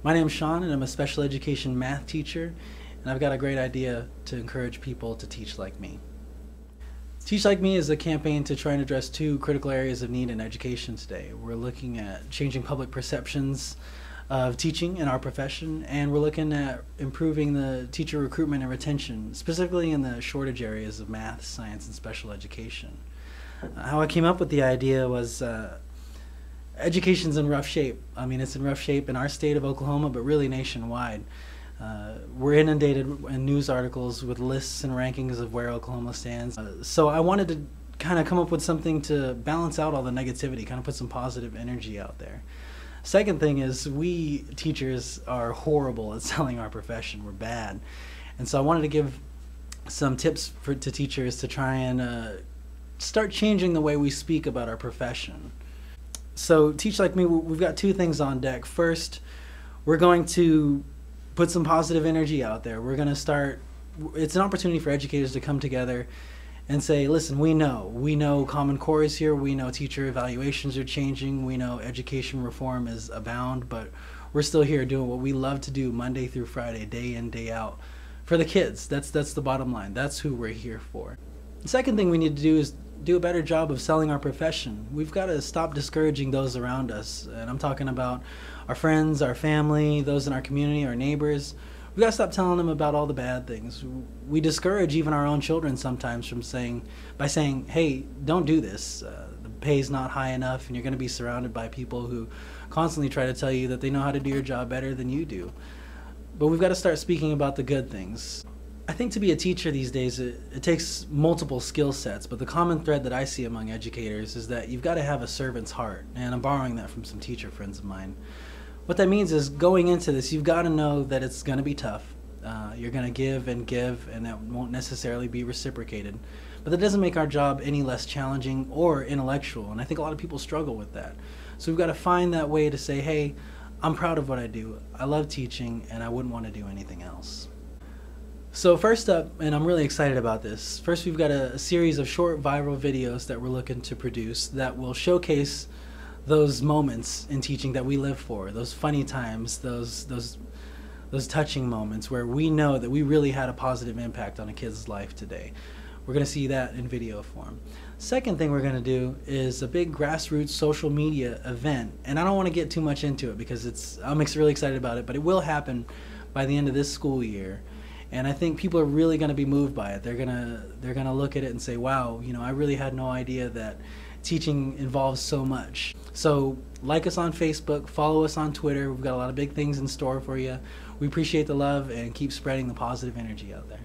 My name is Sean, and I'm a special education math teacher, and I've got a great idea to encourage people to teach like me. Teach Like Me is a campaign to try and address two critical areas of need in education today. We're looking at changing public perceptions of teaching in our profession, and we're looking at improving the teacher recruitment and retention, specifically in the shortage areas of math, science, and special education. How I came up with the idea was education's in rough shape. I mean, it's in rough shape in our state of Oklahoma, but really nationwide. We're inundated in news articles with lists and rankings of where Oklahoma stands. So I wanted to kind of come up with something to balance out all the negativity, kind of put some positive energy out there. Second thing is, we teachers are horrible at selling our profession. We're bad. And so I wanted to give some tips to teachers to try and start changing the way we speak about our profession. So Teach Like Me, we've got two things on deck. First, we're going to put some positive energy out there. We're going to start, it's an opportunity for educators to come together and say, listen, we know Common Core is here, we know teacher evaluations are changing, we know education reform is abound, but we're still here doing what we love to do Monday through Friday, day in, day out, for the kids. That's the bottom line. That's who we're here for. The second thing we need to do is do a better job of selling our profession. We've got to stop discouraging those around us, and I'm talking about our friends, our family, those in our community, our neighbors. We've got to stop telling them about all the bad things. We discourage even our own children sometimes from by saying, hey, don't do this. The pay's not high enough, and you're going to be surrounded by people who constantly try to tell you that they know how to do your job better than you do. But we've got to start speaking about the good things. I think to be a teacher these days, it takes multiple skill sets, but the common thread that I see among educators is that you've got to have a servant's heart, and I'm borrowing that from some teacher friends of mine. What that means is, going into this, you've got to know that it's going to be tough. You're going to give, and that won't necessarily be reciprocated. But that doesn't make our job any less challenging or intellectual, and I think a lot of people struggle with that. So we've got to find that way to say, hey, I'm proud of what I do, I love teaching, and I wouldn't want to do anything else. So first up, and I'm really excited about this, first we've got a series of short viral videos that we're looking to produce that will showcase those moments in teaching that we live for, those funny times, those touching moments where we know that we really had a positive impact on a kid's life today. We're going to see that in video form. Second thing we're going to do is a big grassroots social media event, and I don't want to get too much into it because I'm really excited about it, but it will happen by the end of this school year. And I think people are really going to be moved by it. They're gonna look at it and say, wow, I really had no idea that teaching involves so much. So like us on Facebook, follow us on Twitter. We've got a lot of big things in store for you. We appreciate the love, and keep spreading the positive energy out there.